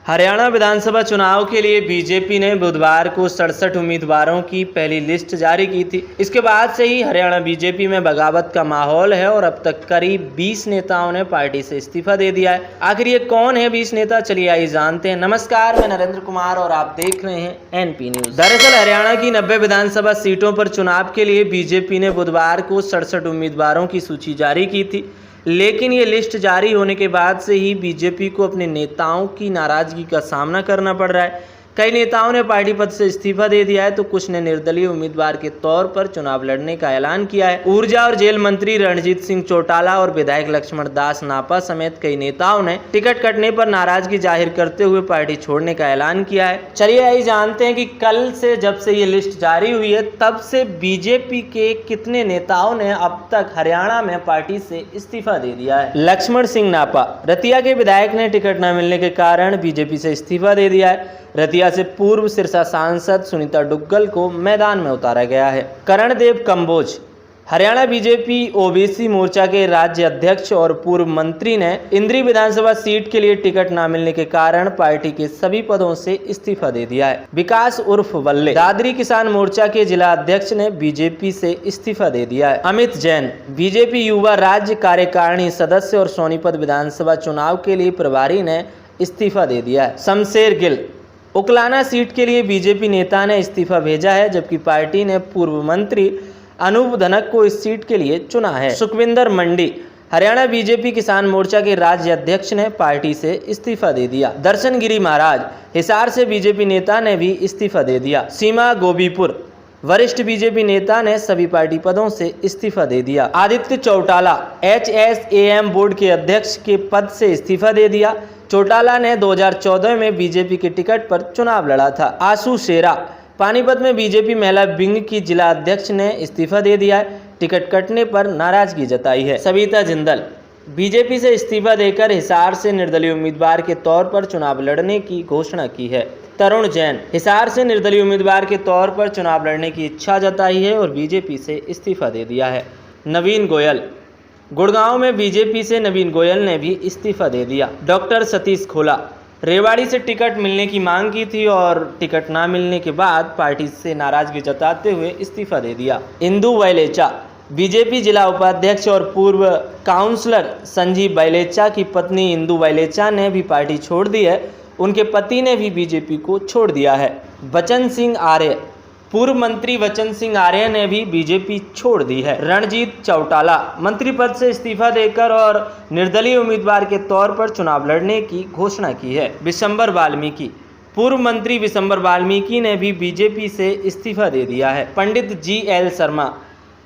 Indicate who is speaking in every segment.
Speaker 1: हरियाणा विधानसभा चुनाव के लिए बीजेपी ने बुधवार को 67 उम्मीदवारों की पहली लिस्ट जारी की थी। इसके बाद से ही हरियाणा बीजेपी में बगावत का माहौल है और अब तक करीब 20 नेताओं ने पार्टी से इस्तीफा दे दिया है। आखिर ये कौन है 20 नेता, चलिए आइए जानते हैं। नमस्कार, मैं नरेंद्र कुमार और आप देख रहे हैं एनपी न्यूज। दरअसल हरियाणा की 90 विधानसभा सीटों पर चुनाव के लिए बीजेपी ने बुधवार को 67 उम्मीदवारों की सूची जारी की थी, लेकिन ये लिस्ट जारी होने के बाद से ही बीजेपी को अपने नेताओं की नाराजगी का सामना करना पड़ रहा है। कई नेताओं ने पार्टी पद से इस्तीफा दे दिया है तो कुछ ने निर्दलीय उम्मीदवार के तौर पर चुनाव लड़ने का ऐलान किया है। ऊर्जा और जेल मंत्री रणजीत सिंह चौटाला और विधायक लक्ष्मण दास नापा समेत कई नेताओं ने टिकट कटने पर नाराजगी जाहिर करते हुए पार्टी छोड़ने का ऐलान किया है। चलिए आइए जानते हैं कि कल से जब से ये लिस्ट जारी हुई है तब से बीजेपी के कितने नेताओं ने अब तक हरियाणा में पार्टी से इस्तीफा दे दिया है। लक्ष्मण सिंह नापा, रतिया के विधायक ने टिकट न मिलने के कारण बीजेपी से इस्तीफा दे दिया है। रतिया से पूर्व सिरसा सांसद सुनीता डुग्गल को मैदान में उतारा गया है। करणदेव कंबोज, हरियाणा बीजेपी ओबीसी मोर्चा के राज्य अध्यक्ष और पूर्व मंत्री ने इंद्री विधानसभा सीट के लिए टिकट न मिलने के कारण पार्टी के सभी पदों से इस्तीफा दे दिया है। विकास उर्फ वल्ले, दादरी किसान मोर्चा के जिला अध्यक्ष ने बीजेपी से इस्तीफा दे दिया है। अमित जैन, बीजेपी युवा राज्य कार्यकारिणी सदस्य और सोनीपत विधानसभा चुनाव के लिए प्रभारी ने इस्तीफा दे दिया है। शमशेर गिल, उकलाना सीट के लिए बीजेपी नेता ने इस्तीफा भेजा है, जबकि पार्टी ने पूर्व मंत्री अनूप धनक को इस सीट के लिए चुना है। सुखविंदर मंडी, हरियाणा बीजेपी किसान मोर्चा के राज्य अध्यक्ष ने पार्टी से इस्तीफा दे दिया। दर्शन गिरी महाराज, हिसार से बीजेपी नेता ने भी इस्तीफा दे दिया। सीमा गोबीपुर, वरिष्ठ बीजेपी नेता ने सभी पार्टी पदों से इस्तीफा दे दिया। आदित्य चौटाला, HSAM बोर्ड के अध्यक्ष के पद से इस्तीफा दे दिया। चौटाला ने 2014 में बीजेपी के टिकट पर चुनाव लड़ा था। आशु शेरा, पानीपत में बीजेपी महिला विंग की जिला अध्यक्ष ने इस्तीफा दे दिया है। टिकट कटने पर नाराजगी जताई है। सविता जिंदल, बीजेपी से इस्तीफा देकर हिसार से निर्दलीय उम्मीदवार के तौर पर चुनाव लड़ने की घोषणा की है। तरुण जैन, हिसार से निर्दलीय उम्मीदवार के तौर पर चुनाव लड़ने की इच्छा जताई है और बीजेपी से इस्तीफा दे दिया है। नवीन गोयल, गुड़गांव में बीजेपी से नवीन गोयल ने भी इस्तीफा दे दिया। डॉक्टर सतीश खोला, रेवाड़ी से टिकट मिलने की मांग की थी और टिकट ना मिलने के बाद पार्टी से नाराजगी जताते हुए इस्तीफा दे दिया। इंदू वैलेचा, बीजेपी जिला उपाध्यक्ष और पूर्व काउंसलर संजीव वैलेचा की पत्नी इंदू वैलेचा ने भी पार्टी छोड़ दी है। उनके पति ने भी बीजेपी को छोड़ दिया है। वचन सिंह आर्य, पूर्व मंत्री वचन सिंह आर्य ने भी बीजेपी छोड़ दी है। रणजीत चौटाला, मंत्री पद से इस्तीफा देकर और निर्दलीय उम्मीदवार के तौर पर चुनाव लड़ने की घोषणा की है। विशंबर वाल्मीकि, पूर्व मंत्री विशंबर वाल्मीकि ने भी बीजेपी से इस्तीफा दे दिया है। पंडित GL शर्मा,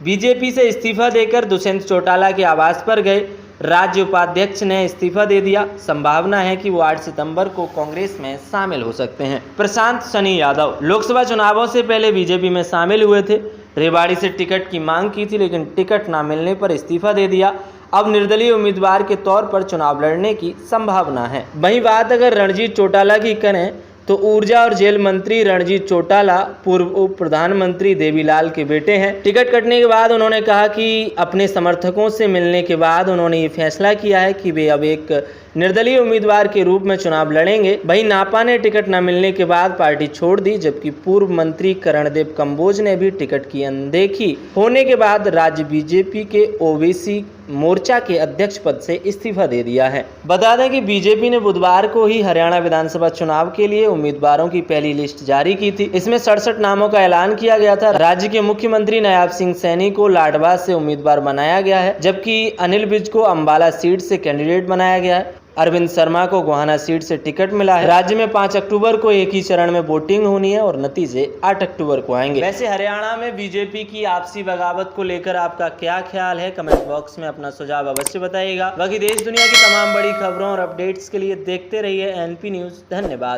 Speaker 1: बीजेपी से इस्तीफा देकर दुष्यंत चौटाला के आवास पर गए। राज्य उपाध्यक्ष ने इस्तीफा दे दिया। संभावना है कि वो 8 सितंबर को कांग्रेस में शामिल हो सकते हैं। प्रशांत सनी यादव, लोकसभा चुनावों से पहले बीजेपी में शामिल हुए थे। रेवाड़ी से टिकट की मांग की थी लेकिन टिकट ना मिलने पर इस्तीफा दे दिया। अब निर्दलीय उम्मीदवार के तौर पर चुनाव लड़ने की संभावना है। वहीं बात अगर रणजीत चौटाला की करें तो ऊर्जा और जेल मंत्री रणजीत चौटाला पूर्व उप प्रधानमंत्री देवीलाल के बेटे हैं। टिकट कटने के बाद उन्होंने कहा कि अपने समर्थकों से मिलने के बाद उन्होंने ये फैसला किया है कि वे अब एक निर्दलीय उम्मीदवार के रूप में चुनाव लड़ेंगे। वहीं नापा ने टिकट न मिलने के बाद पार्टी छोड़ दी, जबकि पूर्व मंत्री करणदेव कंबोज ने भी टिकट की अनदेखी होने के बाद राज्य बीजेपी के ओबीसी मोर्चा के अध्यक्ष पद से इस्तीफा दे दिया है। बता दें कि बीजेपी ने बुधवार को ही हरियाणा विधानसभा चुनाव के लिए उम्मीदवारों की पहली लिस्ट जारी की थी। इसमें 67 नामों का ऐलान किया गया था। राज्य के मुख्यमंत्री नायब सिंह सैनी को लाडवा से उम्मीदवार बनाया गया है, जबकि अनिल विज को अंबाला सीट से कैंडिडेट बनाया गया है। अरविंद शर्मा को गोहाना सीट से टिकट मिला है। राज्य में 5 अक्टूबर को एक ही चरण में वोटिंग होनी है और नतीजे 8 अक्टूबर को आएंगे। वैसे हरियाणा में बीजेपी की आपसी बगावत को लेकर आपका क्या ख्याल है, कमेंट बॉक्स में अपना सुझाव अवश्य बताइएगा। बाकी देश दुनिया की तमाम बड़ी खबरों और अपडेट्स के लिए देखते रहिए एनपी न्यूज। धन्यवाद।